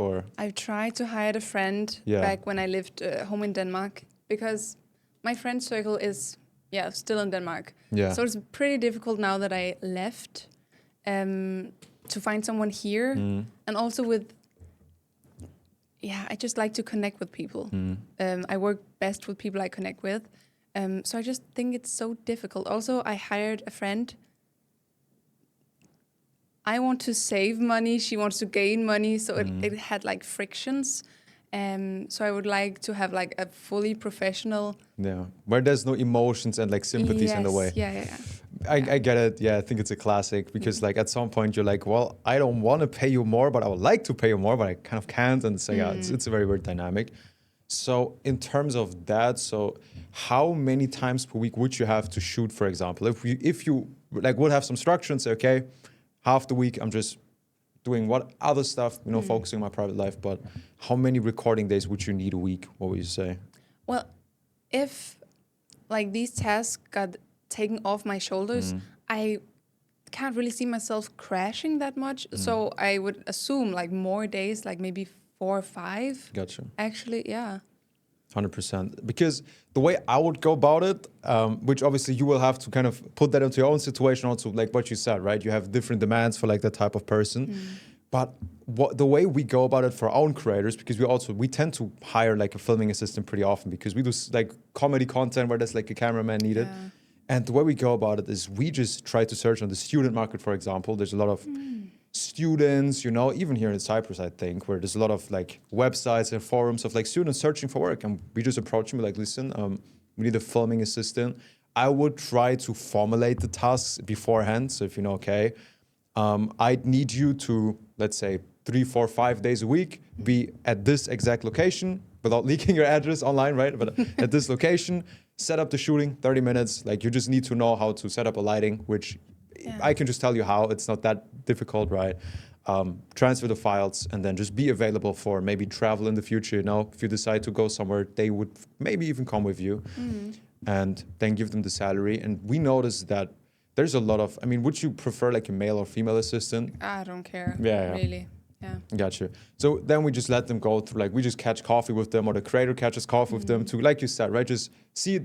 Or I've tried to hire a friend back when I lived home in Denmark, because my friend circle is still in Denmark. yeah. So it's pretty difficult now that I left to find someone here. And also I just like to connect with people. I work best with people I connect with. So I just think it's so difficult. Also, I hired a friend. I want to save money. She wants to gain money. So it had like frictions. So I would like to have like a fully professional. Yeah, where there's no emotions and like sympathies in the way. Yeah. I get it. Yeah, I think it's a classic because like at some point you're like, well, I don't want to pay you more, but I would like to pay you more, but I kind of can't. And so it's a very weird dynamic. So in terms of that, so how many times per week would you have to shoot, for example? If you like would have some structure and say, okay, half the week I'm just doing what other stuff, focusing on my private life, but how many recording days would you need a week? What would you say? Well, if like these tasks got taken off my shoulders, I can't really see myself crashing that much. So I would assume like more days, like maybe 4 or 5. Gotcha. Actually, yeah. 100%. Because the way I would go about it, which obviously you will have to kind of put that into your own situation also, like what you said, right? You have different demands for like that type of person. But the way we go about it for our own creators, because we tend to hire like a filming assistant pretty often because we do like comedy content where there's like a cameraman needed. Yeah. And the way we go about it is we just try to search on the student market, for example. There's a lot of students, even here in Cyprus, I think, where there's a lot of like websites and forums of like students searching for work. And we just approach them like, listen, we need a filming assistant. I would try to formulate the tasks beforehand. So if okay, I'd need you to, let's say, 3, 4, 5 days a week, be at this exact location without leaking your address online, right? But at this location, set up the shooting, 30 minutes. Like you just need to know how to set up a lighting, which I can just tell you how. It's not that difficult, right? Transfer the files and then just be available for maybe travel in the future. If you decide to go somewhere, they would maybe even come with you and then give them the salary. And we noticed that there's a lot of, would you prefer like a male or female assistant? I don't care. Yeah. Really. Yeah. Gotcha. So then we just let them go through, like we just catch coffee with them or the creator catches coffee with them to, like you said, right? Just see,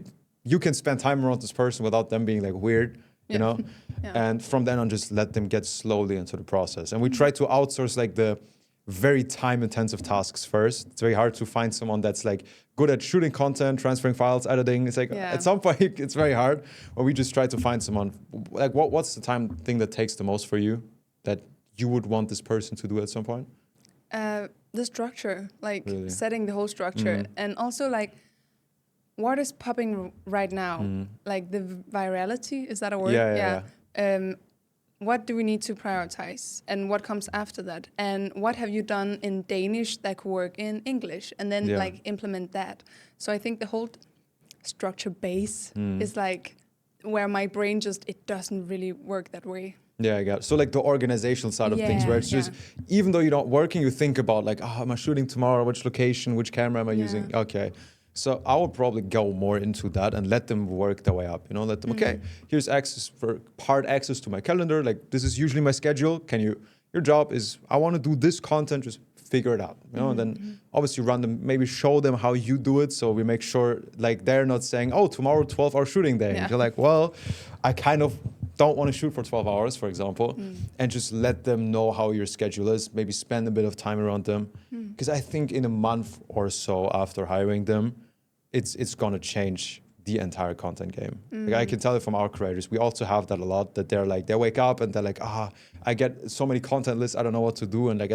you can spend time around this person without them being like weird, you know? Yeah. And from then on, just let them get slowly into the process. And we try to outsource like the very time intensive tasks first. It's very hard to find someone that's like good at shooting content, transferring files, editing. It's like at some point it's very hard. Or we just try to find someone like what's the thing that takes the most for you that you would want this person to do at some point? The structure, like setting the whole structure, and also like what is popping right now, like the virality. Is that a word? Yeah. What do we need to prioritize, and what comes after that, and what have you done in Danish that could work in English, and then like implement that. So I think the whole structure base is like where my brain it doesn't really work that way. Yeah, I got it. So like the organizational side of things, where it's just, even though you're not working, you think about like, am I shooting tomorrow? Which location, which camera am I using? Okay. So I would probably go more into that and let them work their way up, let them, okay, here's access to my calendar. Like this is usually my schedule. Your job is, I want to do this content, just figure it out, and then obviously run them, maybe show them how you do it. So we make sure like they're not saying, oh, tomorrow 12-hour shooting day. And you're like, well, I kind of don't want to shoot for 12 hours, for example, and just let them know how your schedule is, maybe spend a bit of time around them. Because I think in a month or so after hiring them, it's going to change the entire content game. Like I can tell it from our creators. We also have that a lot, that they're like, they wake up and they're like, I get so many content lists, I don't know what to do. And I get